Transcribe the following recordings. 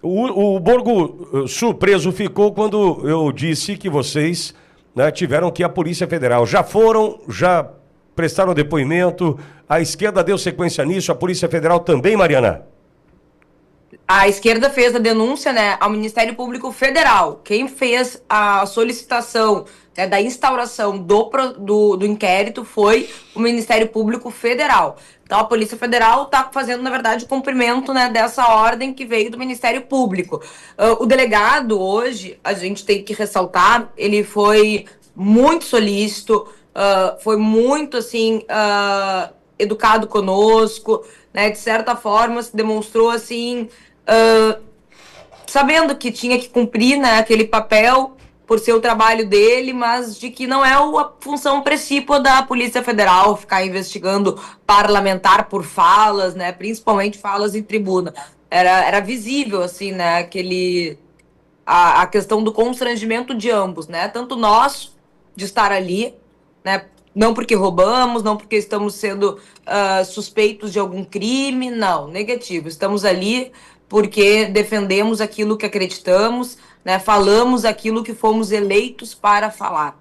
O Borgo surpreso ficou quando eu disse que vocês, né, tiveram que ir à Polícia Federal. Já foram, já prestaram depoimento, a esquerda deu sequência nisso, a Polícia Federal também, Mariana? A esquerda fez a denúncia, né, ao Ministério Público Federal. Quem fez a solicitação, né, da instauração do inquérito foi o Ministério Público Federal. Então, a Polícia Federal está fazendo, na verdade, o cumprimento, né, dessa ordem que veio do Ministério Público. O delegado, hoje, a gente tem que ressaltar, ele foi muito solícito, foi muito, assim, educado conosco, né, de certa forma, se demonstrou, assim, sabendo que tinha que cumprir, né, aquele papel por ser o trabalho dele, mas de que não é a função principal da Polícia Federal ficar investigando parlamentar por falas, né, principalmente falas em tribuna. Era visível, assim, né, a questão do constrangimento de ambos, né, tanto nós de estar ali, né, não porque roubamos, não porque estamos sendo suspeitos de algum crime, não, negativo. Estamos ali porque defendemos aquilo que acreditamos, né, falamos aquilo que fomos eleitos para falar.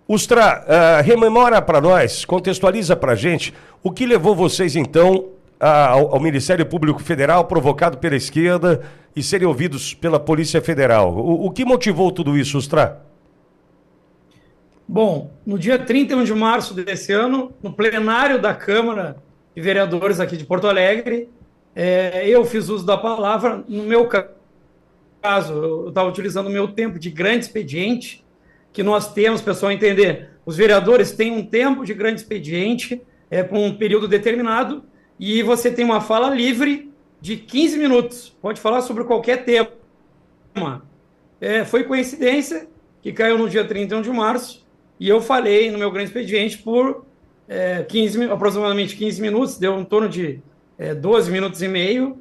Ustra, rememora para nós, contextualiza para a gente o que levou vocês, então, ao Ministério Público Federal, provocado pela esquerda, e serem ouvidos pela Polícia Federal. O que motivou tudo isso, Ustra? Bom, no dia 31 de março desse ano, no plenário da Câmara de Vereadores aqui de Porto Alegre, eu fiz uso da palavra. No meu caso, eu estava utilizando o meu tempo de grande expediente, que nós temos, pessoal, entender, os vereadores têm um tempo de grande expediente, por um período determinado, e você tem uma fala livre de 15 minutos, pode falar sobre qualquer tema. Foi coincidência que caiu no dia 31 de março, e eu falei no meu grande expediente por aproximadamente 15 minutos, deu em torno de 12 minutos e meio,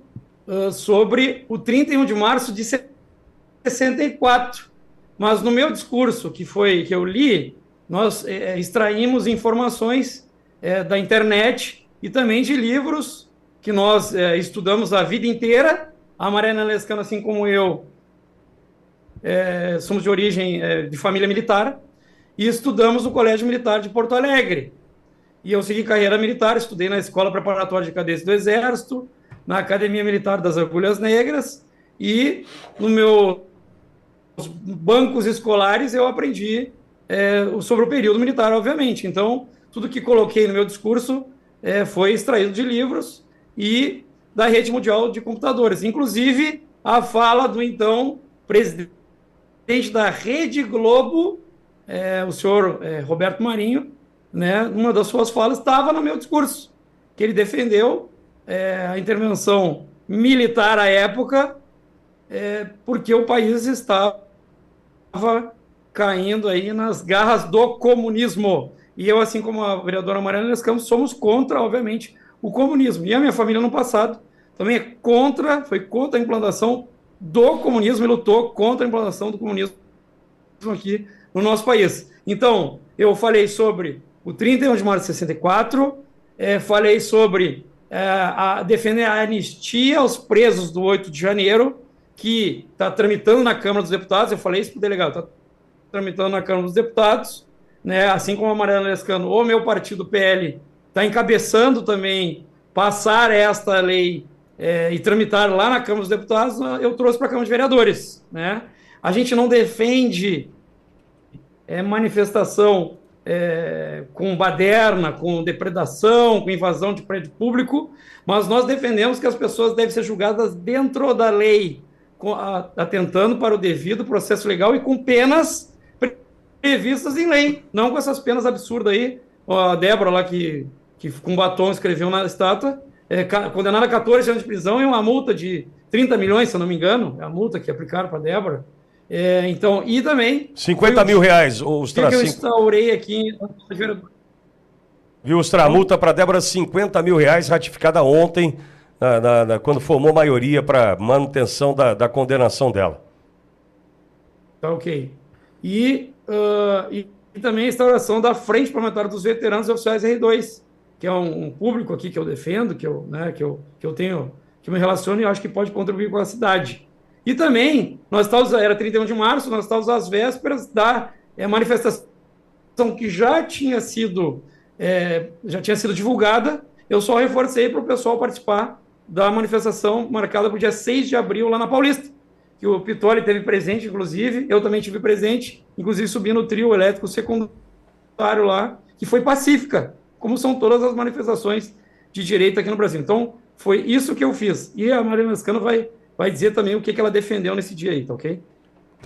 sobre o 31 de março de 64. Mas no meu discurso, que eu li, nós extraímos informações da internet e também de livros que nós estudamos a vida inteira. A Mariana Lescano, assim como eu, somos de origem de família militar, e estudamos no Colégio Militar de Porto Alegre. E eu segui carreira militar, estudei na Escola Preparatória de Cadetes do Exército, na Academia Militar das Agulhas Negras, e nos meus bancos escolares eu aprendi sobre o período militar, obviamente. Então, tudo que coloquei no meu discurso foi extraído de livros e da rede mundial de computadores. Inclusive, a fala do então presidente da Rede Globo, o senhor Roberto Marinho, né, uma das suas falas estava no meu discurso, que ele defendeu a intervenção militar à época, porque o país estava caindo aí nas garras do comunismo. E eu, assim como a vereadora Mariana Lescamos, somos contra, obviamente, o comunismo. E a minha família, no passado, também foi contra a implantação do comunismo e lutou contra a implantação do comunismo aqui no nosso país. Então, eu falei sobre o 31 de março de 64, falei sobre defender a anistia aos presos do 8 de janeiro, que está tramitando na Câmara dos Deputados. Eu falei isso para o delegado, está tramitando na Câmara dos Deputados, né? Assim como a Mariana Lescano, o meu partido PL está encabeçando também passar esta lei e tramitar lá na Câmara dos Deputados. Eu trouxe para a Câmara de Vereadores, né? A gente não defende manifestação com baderna, com depredação, com invasão de prédio público, mas nós defendemos que as pessoas devem ser julgadas dentro da lei, atentando para o devido processo legal e com penas previstas em lei, não com essas penas absurdas aí. A Débora lá, que com batom escreveu na estátua, condenada a 14 anos de prisão e uma multa de 30 milhões, se eu não me engano, é a multa que aplicaram para a Débora. Então, e também... 50 mil reais, Ustra. Que eu instaurei aqui... Viu, Ustra? A multa para Débora, 50 mil reais, ratificada ontem, quando formou maioria para manutenção da condenação dela. Tá, ok. E também a instauração da Frente Parlamentar dos Veteranos e Oficiais R2, que é um público aqui que eu defendo, que eu tenho que me relaciono e acho que pode contribuir com a cidade. E também, nós estávamos, era 31 de março, nós estávamos às vésperas da manifestação que já tinha sido divulgada. Eu só reforcei para o pessoal participar da manifestação marcada para o dia 6 de abril lá na Paulista, que o Pitoli teve presente, inclusive, eu também tive presente, inclusive subi no trio elétrico secundário lá, que foi pacífica, como são todas as manifestações de direita aqui no Brasil. Então, foi isso que eu fiz. E a Mariana Lescano vai dizer também o que ela defendeu nesse dia aí, tá ok?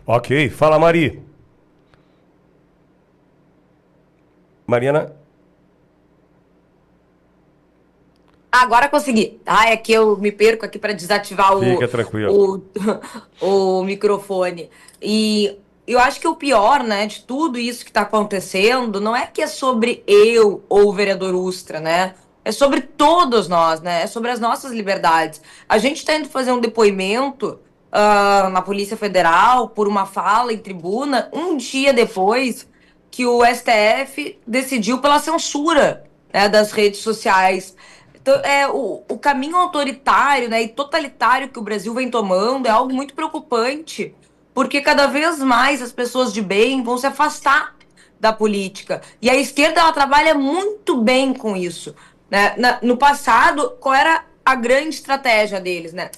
Ok. Fala, Mari. Mariana? Agora consegui. É que eu me perco aqui para desativar Fica tranquilo. o microfone. E eu acho que o pior, né, de tudo isso que está acontecendo não é que é sobre eu ou o vereador Ustra, né? É sobre todos nós, né? É sobre as nossas liberdades. A gente está indo fazer um depoimento na Polícia Federal por uma fala em tribuna um dia depois que o STF decidiu pela censura, né, das redes sociais. Então, o caminho autoritário, né, e totalitário que o Brasil vem tomando é algo muito preocupante, porque cada vez mais as pessoas de bem vão se afastar da política. E a esquerda, ela trabalha muito bem com isso, né? No passado, qual era a grande estratégia deles, né?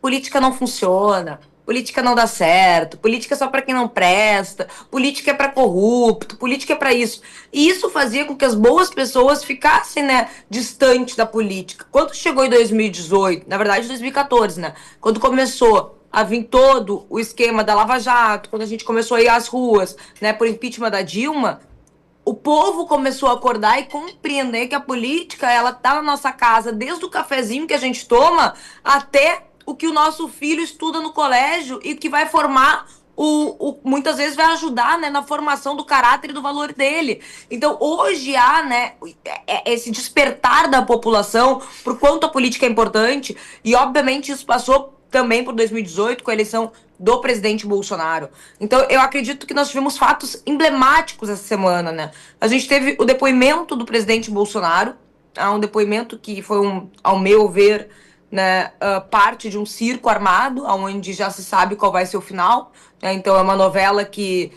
Política não funciona, política não dá certo, política é só para quem não presta, política é para corrupto, política é para isso. E isso fazia com que as boas pessoas ficassem, né, distantes da política. Quando chegou em 2018, na verdade 2014, né, quando começou a vir todo o esquema da Lava Jato, quando a gente começou a ir às ruas, né, por impeachment da Dilma, o povo começou a acordar e compreender que a política, ela tá na nossa casa, desde o cafezinho que a gente toma até o que o nosso filho estuda no colégio e que vai formar muitas vezes vai ajudar, né, na formação do caráter e do valor dele. Então, hoje há, né, esse despertar da população por quanto a política é importante, e obviamente isso passou também por 2018 com a eleição do presidente Bolsonaro. Então, eu acredito que nós tivemos fatos emblemáticos essa semana, né? A gente teve o depoimento do presidente Bolsonaro, um depoimento que foi, ao meu ver, né, parte de um circo armado, onde já se sabe qual vai ser o final, né? Então é uma novela que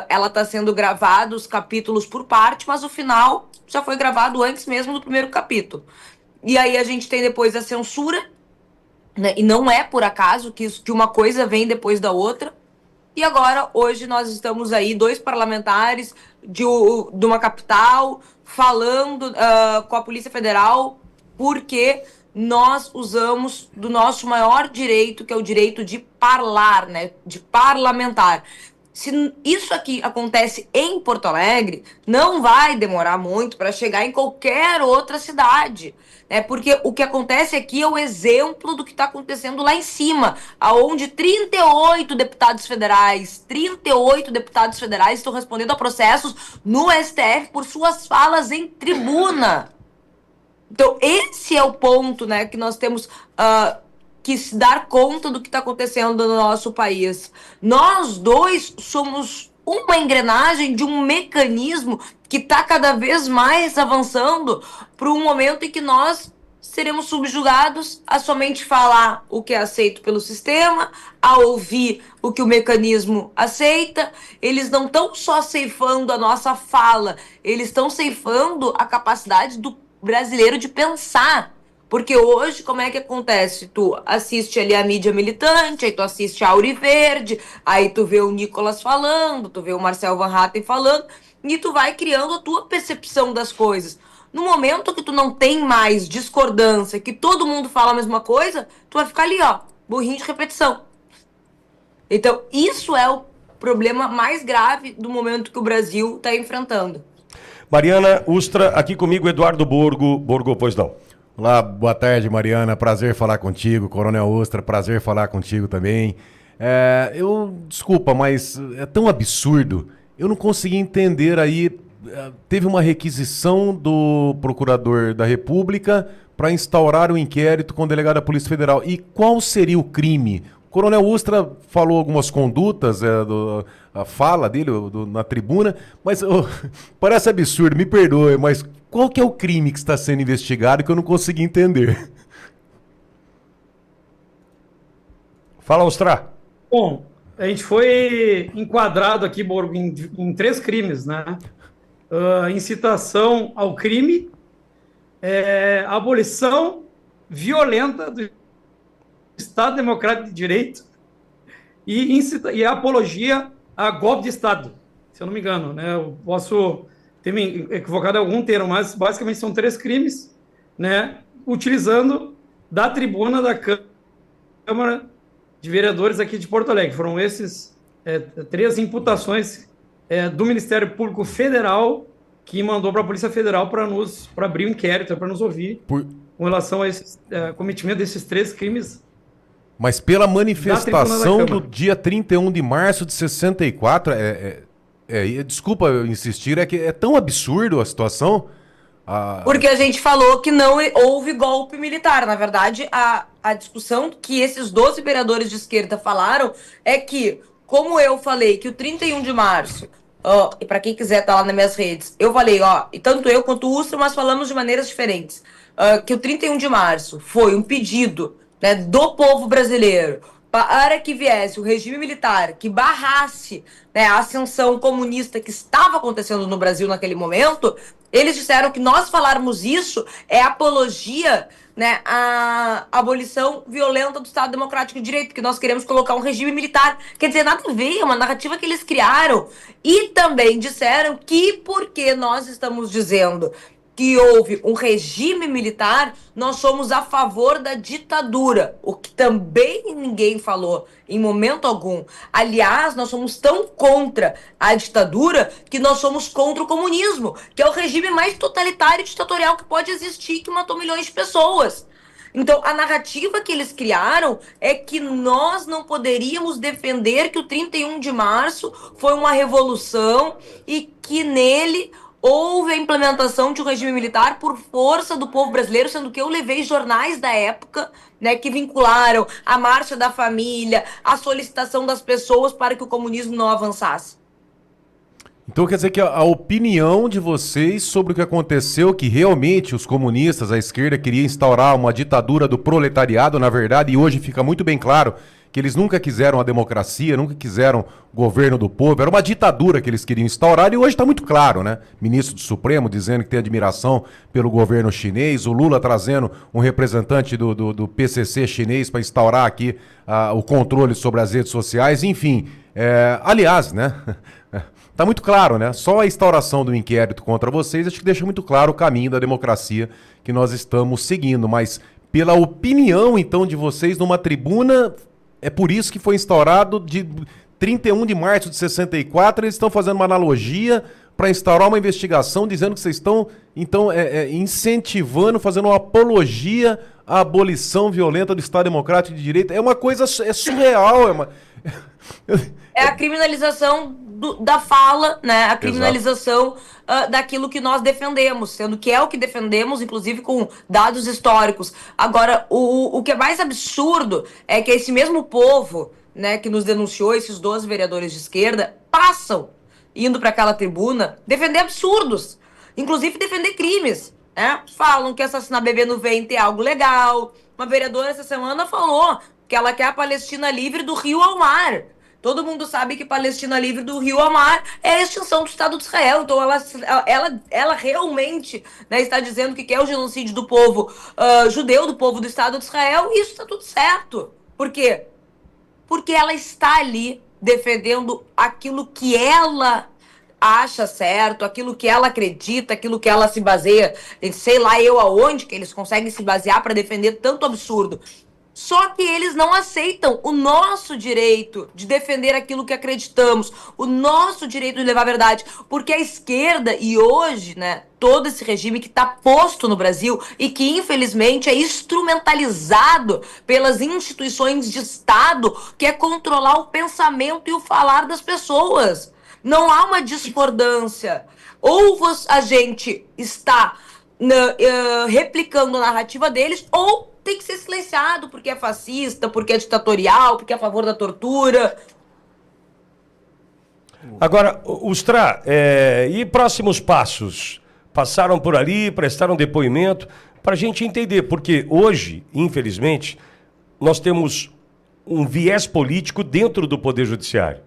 ela está sendo gravada, os capítulos por parte, mas o final já foi gravado antes mesmo do primeiro capítulo. E aí a gente tem depois a censura, né? E não é por acaso que uma coisa vem depois da outra. E agora, hoje, nós estamos aí, 2 parlamentares de uma capital falando com a Polícia Federal porque nós usamos do nosso maior direito, que é o direito de falar, né, de parlamentar. Se isso aqui acontece em Porto Alegre, não vai demorar muito para chegar em qualquer outra cidade, né? Porque o que acontece aqui é o exemplo do que está acontecendo lá em cima, aonde 38 deputados federais estão respondendo a processos no STF por suas falas em tribuna. Então, esse é o ponto, né, que nós temos que se dar conta do que está acontecendo no nosso país. Nós dois somos uma engrenagem de um mecanismo que está cada vez mais avançando para um momento em que nós seremos subjugados a somente falar o que é aceito pelo sistema, a ouvir o que o mecanismo aceita. Eles não estão só ceifando a nossa fala, eles estão ceifando a capacidade do brasileiro de pensar. Porque hoje, como é que acontece? Tu assiste ali a mídia militante, aí tu assiste a Auriverde, aí tu vê o Nicolas falando, tu vê o Marcel Van Hatten falando, e tu vai criando a tua percepção das coisas. No momento que tu não tem mais discordância, que todo mundo fala a mesma coisa, tu vai ficar ali, ó, burrinho de repetição. Então, isso é o problema mais grave do momento que o Brasil está enfrentando. Mariana Ustra, aqui comigo, Eduardo Borgo. Borgo, pois não. Olá, boa tarde, Mariana. Prazer falar contigo. Coronel Ustra, prazer falar contigo também. Desculpa, mas é tão absurdo. Eu não consegui entender aí. Teve uma requisição do Procurador da República para instaurar um inquérito com o delegado da Polícia Federal. E qual seria o crime? O Coronel Ustra falou algumas condutas, a fala dele na tribuna, mas parece absurdo, me perdoe, mas qual que é o crime que está sendo investigado que eu não consegui entender? Fala, Ustra. Bom, a gente foi enquadrado aqui, Borgo, em 3 crimes, né? Incitação ao crime, abolição violenta do Estado Democrático de Direito e apologia a golpe de Estado, se eu não me engano, né? Eu posso ter me equivocado em algum termo, mas basicamente são 3 crimes, né? Utilizando da tribuna da Câmara de Vereadores aqui de Porto Alegre. Foram esses 3 imputações do Ministério Público Federal que mandou para a Polícia Federal para abrir um inquérito, para nos ouvir com relação a esse cometimento desses 3 crimes. Mas pela manifestação do dia 31 de março de 64, desculpa eu insistir, é que é tão absurdo a situação. Porque a gente falou que não houve golpe militar. Na verdade, a discussão que esses 12 vereadores de esquerda falaram é que, como eu falei, que o 31 de março, e para quem quiser estar lá nas minhas redes, eu falei, e tanto eu quanto o Ustra, mas falamos de maneiras diferentes, que o 31 de março foi um pedido, né, do povo brasileiro para que viesse o regime militar que barrasse, né, a ascensão comunista que estava acontecendo no Brasil naquele momento. Eles disseram que nós falarmos isso é apologia, né, à abolição violenta do Estado Democrático de Direito, que nós queremos colocar um regime militar. Quer dizer, nada a ver, é uma narrativa que eles criaram. E também disseram que, porque nós estamos dizendo que houve um regime militar, nós somos a favor da ditadura, o que também ninguém falou em momento algum. Aliás, nós somos tão contra a ditadura que nós somos contra o comunismo, que é o regime mais totalitário e ditatorial que pode existir, que matou milhões de pessoas. Então, a narrativa que eles criaram é que nós não poderíamos defender que o 31 de março foi uma revolução e que nele houve a implementação de um regime militar por força do povo brasileiro, sendo que eu levei jornais da época, né, que vincularam a Marcha da Família, a solicitação das pessoas para que o comunismo não avançasse. Então quer dizer que a opinião de vocês sobre o que aconteceu, que realmente os comunistas, a esquerda, queria instaurar uma ditadura do proletariado, na verdade, e hoje fica muito bem claro que eles nunca quiseram a democracia, nunca quiseram o governo do povo, era uma ditadura que eles queriam instaurar e hoje está muito claro, né? Ministro do Supremo dizendo que tem admiração pelo governo chinês, o Lula trazendo um representante do PCC chinês para instaurar aqui o controle sobre as redes sociais, enfim. Aliás, né? Tá muito claro, né? Só a instauração do inquérito contra vocês acho que deixa muito claro o caminho da democracia que nós estamos seguindo, mas pela opinião, então, de vocês numa tribuna, é por isso que foi instaurado de 31 de março de 64, eles estão fazendo uma analogia para instaurar uma investigação, dizendo que vocês estão, então, incentivando, fazendo uma apologia à abolição violenta do Estado Democrático de Direito. É uma coisa surreal, É a criminalização da fala, né? A criminalização daquilo que nós defendemos, sendo que é o que defendemos, inclusive com dados históricos. Agora, o que é mais absurdo é que esse mesmo povo, né, que nos denunciou, esses 12 vereadores de esquerda, passam indo para aquela tribuna defender absurdos, inclusive defender crimes, né? Falam que assassinar bebê no ventre é algo legal. Uma vereadora essa semana falou que ela quer a Palestina livre do rio ao mar. Todo mundo sabe que Palestina livre do rio ao mar é a extinção do Estado de Israel. Então ela realmente, né, está dizendo que quer o genocídio do povo judeu, do povo do Estado de Israel, e isso está tudo certo. Por quê? Porque ela está ali defendendo aquilo que ela acha certo, aquilo que ela acredita, aquilo que ela se baseia, sei lá eu aonde que eles conseguem se basear para defender tanto absurdo. Só que eles não aceitam o nosso direito de defender aquilo que acreditamos, o nosso direito de levar a verdade, porque a esquerda, e hoje, né, todo esse regime que está posto no Brasil e que, infelizmente, é instrumentalizado pelas instituições de Estado, que é controlar o pensamento e o falar das pessoas. Não há uma discordância. Ou a gente está replicando a narrativa deles, ou tem que ser silenciado porque é fascista, porque é ditatorial, porque é a favor da tortura. Agora, Ustra, e próximos passos? Passaram por ali, prestaram depoimento, para a gente entender, porque hoje, infelizmente, nós temos um viés político dentro do Poder Judiciário.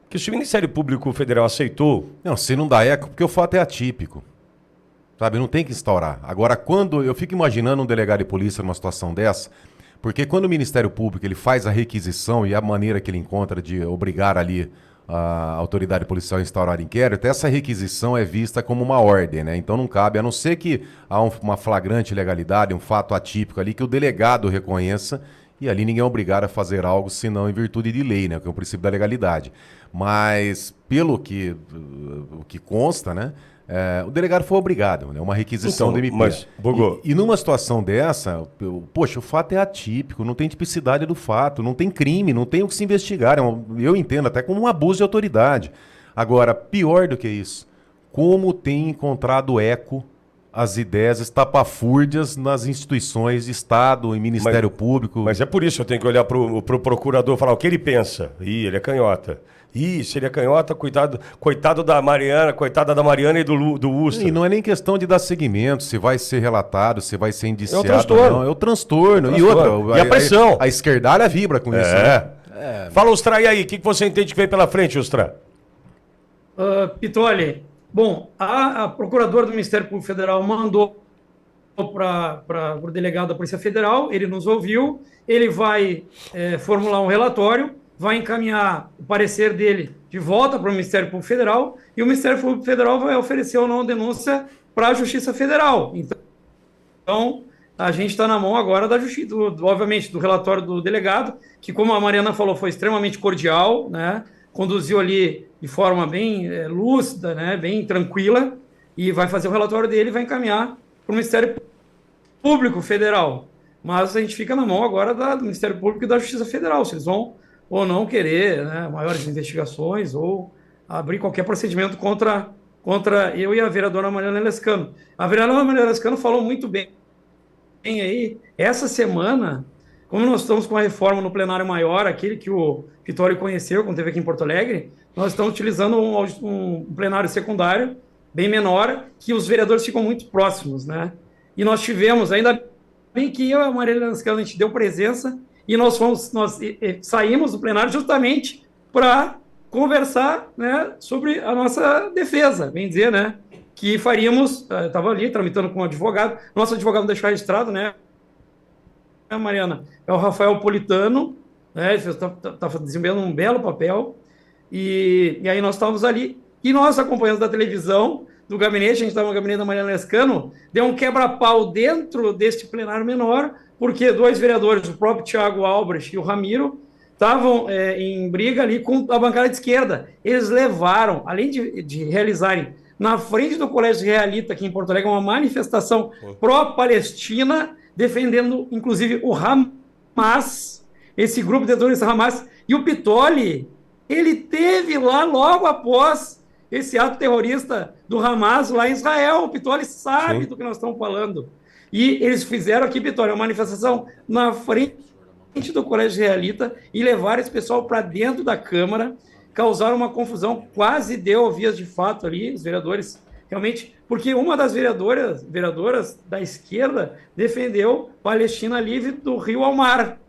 Porque se o Ministério Público Federal aceitou... Não, se não dá eco, porque o fato é atípico. Sabe, não tem que instaurar. Agora, quando eu fico imaginando um delegado de polícia numa situação dessa, porque quando o Ministério Público ele faz a requisição e a maneira que ele encontra de obrigar ali a autoridade policial a instaurar inquérito, essa requisição é vista como uma ordem, né? Então não cabe, a não ser que há uma flagrante ilegalidade, um fato atípico ali que o delegado reconheça, e ali ninguém é obrigado a fazer algo senão em virtude de lei, né? Que é o princípio da legalidade. Mas, pelo que, o que consta, né? O delegado foi obrigado, né? Uma requisição Então, do MP. mas, Bogô... E numa situação dessa, poxa, o fato é atípico, não tem tipicidade do fato, não tem crime, não tem o que se investigar. Eu entendo até como um abuso de autoridade. Agora, pior do que isso, como tem encontrado eco as ideias estapafúrdias nas instituições de Estado e Ministério Público. Mas é por isso que eu tenho que olhar pro procurador e falar o que ele pensa. Ih, ele é canhota. Ih, se ele é canhota, coitado da Mariana, coitada da Mariana e do Ustra. E não é nem questão de dar seguimento, se vai ser relatado, se vai ser indiciado. É o transtorno. Não, é o transtorno. E outra, e a pressão. A esquerdalha vibra com isso, né? Fala, Ustra, e aí? O que você entende que vem pela frente, Ustra? Pitoli, bom, a procuradora do Ministério Público Federal mandou para o delegado da Polícia Federal, ele nos ouviu, ele vai formular um relatório, vai encaminhar o parecer dele de volta para o Ministério Público Federal, e o Ministério Público Federal vai oferecer ou não denúncia para a Justiça Federal. Então, a gente está na mão agora da Justiça, obviamente, do relatório do delegado, que, como a Mariana falou, foi extremamente cordial, né? Conduziu ali de forma bem lúcida, né? Bem tranquila, e vai fazer o relatório dele e vai encaminhar para o Ministério Público Federal. Mas a gente fica na mão agora do Ministério Público e da Justiça Federal, se eles vão ou não querer, né, maiores investigações ou abrir qualquer procedimento contra eu e a vereadora Mariana Lescano. A vereadora Mariana Lescano falou muito bem aí, essa semana, como nós estamos com a reforma no plenário maior, aquele que o Vitório conheceu, quando esteve aqui em Porto Alegre, nós estamos utilizando um plenário secundário, bem menor, que os vereadores ficam muito próximos, né? E nós tivemos, ainda bem que eu e a Mariana Lescano, a gente deu presença, e nós saímos do plenário justamente para conversar, né, sobre a nossa defesa, bem dizer, né, que faríamos, estava ali tramitando com um advogado, nosso advogado não deixou registrado, né, Mariana, é o Rafael Politano, né, ele está desempenhando um belo papel, e aí nós estávamos ali, e nós acompanhamos da televisão, do gabinete, a gente estava no gabinete da Mariana Lescano, deu um quebra-pau dentro deste plenário menor, porque dois vereadores, o próprio Thiago Albrecht e o Ramiro, estavam em briga ali com a bancada de esquerda. Eles levaram, além de realizarem na frente do Colégio Israelita, aqui em Porto Alegre, uma manifestação pró-Palestina, defendendo, inclusive, o Hamas, esse grupo de terroristas Hamas, e o Pitoli, ele teve lá logo após esse ato terrorista do Hamas lá em Israel. O Pitoli sabe do que nós estamos falando. E eles fizeram aqui, Pitoli, uma manifestação na frente do Colégio Israelita e levaram esse pessoal para dentro da Câmara, causaram uma confusão, quase deu vias de fato ali, os vereadores, realmente, porque uma das vereadoras da esquerda defendeu Palestina livre do rio ao mar.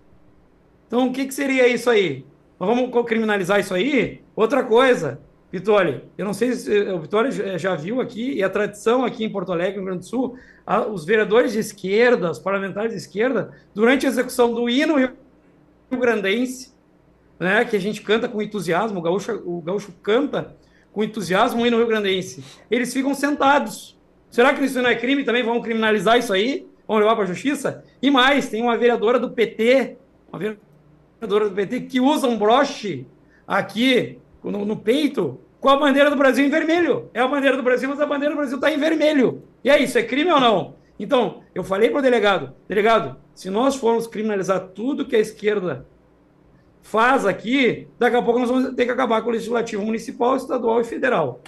Então, o que seria isso aí? Nós vamos criminalizar isso aí? Outra coisa, Pitoli, eu não sei se o Pitoli já viu aqui, e a tradição aqui em Porto Alegre, no Rio Grande do Sul, os vereadores de esquerda, os parlamentares de esquerda, durante a execução do hino rio-grandense, né, que a gente canta com entusiasmo, o gaúcho canta com entusiasmo o hino rio-grandense, eles ficam sentados. Será que isso não é crime também? Vamos criminalizar isso aí? Vamos levar para a justiça? E mais, tem uma vereadora do PT, que usa um broche aqui no peito, com a bandeira do Brasil em vermelho. É a bandeira do Brasil, mas a bandeira do Brasil está em vermelho. E aí, isso é crime ou não? Então, eu falei para o delegado, se nós formos criminalizar tudo que a esquerda faz aqui, daqui a pouco nós vamos ter que acabar com o legislativo municipal, estadual e federal.